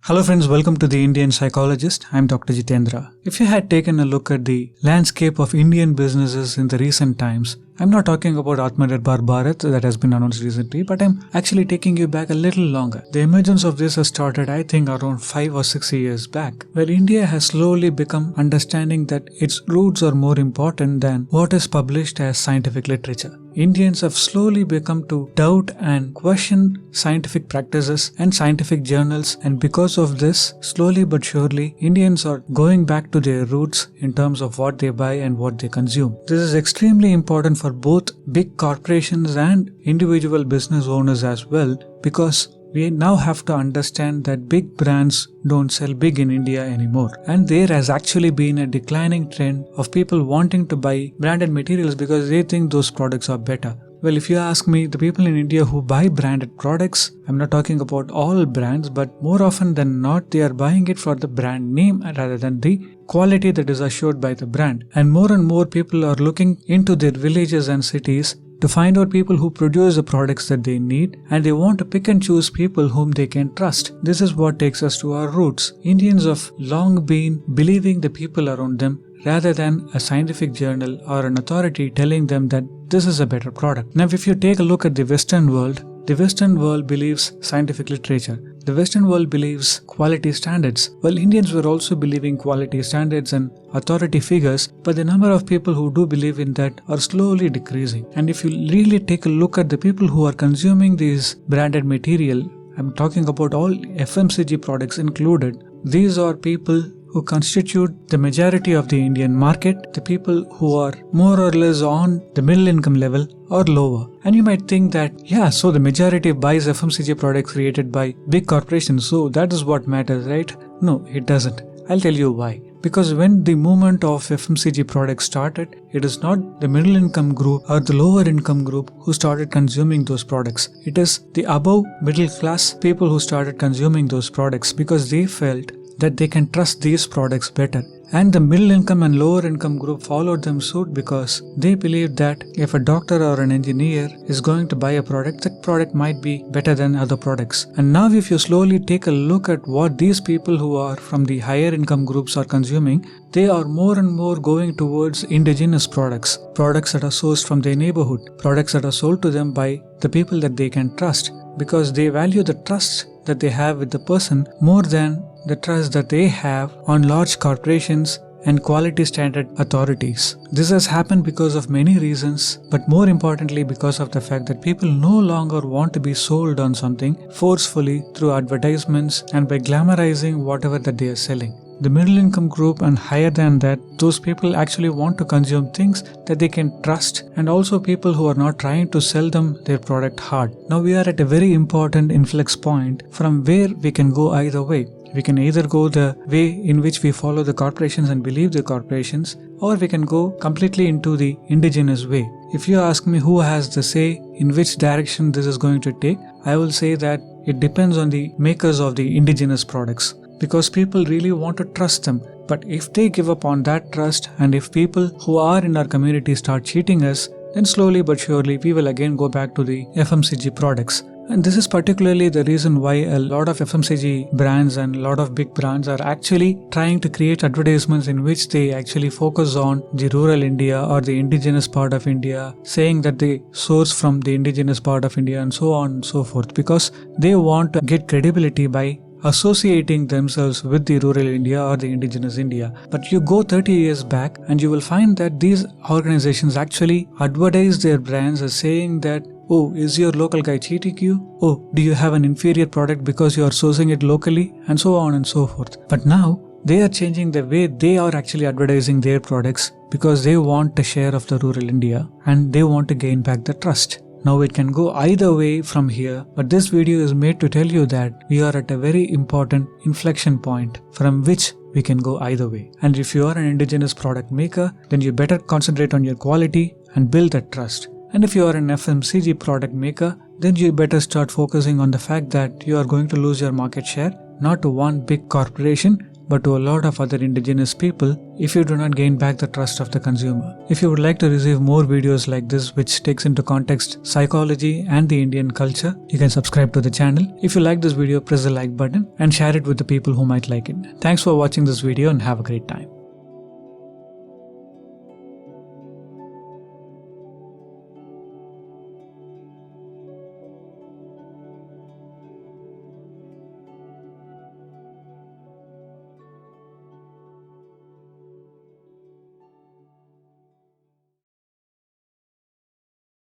Hello friends, welcome to the Indian Psychologist. I'm Dr. Jitendra. If you had taken a look at the landscape of Indian businesses in the recent times, I'm not talking about Atmanirbhar Bharat that has been announced recently, but I'm actually taking you back a little longer. The emergence of this has started, I think, around 5 or 6 years back, where India has slowly become understanding that its roots are more important than what is published as scientific literature. Indians have slowly become to doubt and question scientific practices and scientific journals, and because of this, slowly but surely, Indians are going back to their roots in terms of what they buy and what they consume. This is extremely important for both big corporations and individual business owners as well, because we now have to understand that big brands don't sell big in India anymore, and there has actually been a declining trend of people wanting to buy branded materials because they think those products are better. Well, if you ask me, the people in India who buy branded products, I'm not talking about all brands, but more often than not, they are buying it for the brand name rather than the quality that is assured by the brand. And more people are looking into their villages and cities to find out people who produce the products that they need, and they want to pick and choose people whom they can trust. This is what takes us to our roots. Indians have long been believing the people around them rather than a scientific journal or an authority telling them that this is a better product. Now, if you take a look at the Western world believes scientific literature. The Western world believes quality standards. Well, Indians were also believing quality standards and authority figures, but the number of people who do believe in that are slowly decreasing. And if you really take a look at the people who are consuming these branded material, I'm talking about all FMCG products included, these are people who constitute the majority of the Indian market, the people who are more or less on the middle income level or lower. And you might think that, so the majority buys FMCG products created by big corporations, so that is what matters, right? No, it doesn't. I'll tell you why. Because when the movement of FMCG products started, it is not the middle income group or the lower income group who started consuming those products. It is the above middle class people who started consuming those products because they felt that they can trust these products better. And the middle income and lower income group followed them suit because they believed that if a doctor or an engineer is going to buy a product, that product might be better than other products. And now if you slowly take a look at what these people who are from the higher income groups are consuming, they are more and more going towards indigenous products that are sourced from their neighborhood, products that are sold to them by the people that they can trust, because they value the trust that they have with the person more than the trust that they have on large corporations and quality standard authorities. This has happened because of many reasons, but more importantly because of the fact that people no longer want to be sold on something forcefully through advertisements and by glamorizing whatever that they are selling. The middle income group and higher than that, those people actually want to consume things that they can trust, and also people who are not trying to sell them their product hard. Now we are at a very important inflex point from where we can go either way. We can either go the way in which we follow the corporations and believe the corporations, or we can go completely into the indigenous way. If you ask me who has the say in which direction this is going to take, I will say that it depends on the makers of the indigenous products, because people really want to trust them. But if they give up on that trust, and if people who are in our community start cheating us, then slowly but surely we will again go back to the FMCG products. And this is particularly the reason why a lot of FMCG brands and a lot of big brands are actually trying to create advertisements in which they actually focus on the rural India or the indigenous part of India, saying that they source from the indigenous part of India and so on and so forth, because they want to get credibility by associating themselves with the rural India or the indigenous India. But you go 30 years back and you will find that these organizations actually advertise their brands as saying that, oh, is your local guy cheating you? Oh, do you have an inferior product because you are sourcing it locally? And so on and so forth. But now they are changing the way they are actually advertising their products because they want a share of the rural India and they want to gain back the trust. Now it can go either way from here, but this video is made to tell you that we are at a very important inflection point from which we can go either way. And if you are an indigenous product maker, then you better concentrate on your quality and build that trust. And if you are an FMCG product maker, then you better start focusing on the fact that you are going to lose your market share, not to one big corporation, but to a lot of other indigenous people if you do not gain back the trust of the consumer. If you would like to receive more videos like this which takes into context psychology and the Indian culture, you can subscribe to the channel. If you like this video, press the like button and share it with the people who might like it. Thanks for watching this video and have a great time.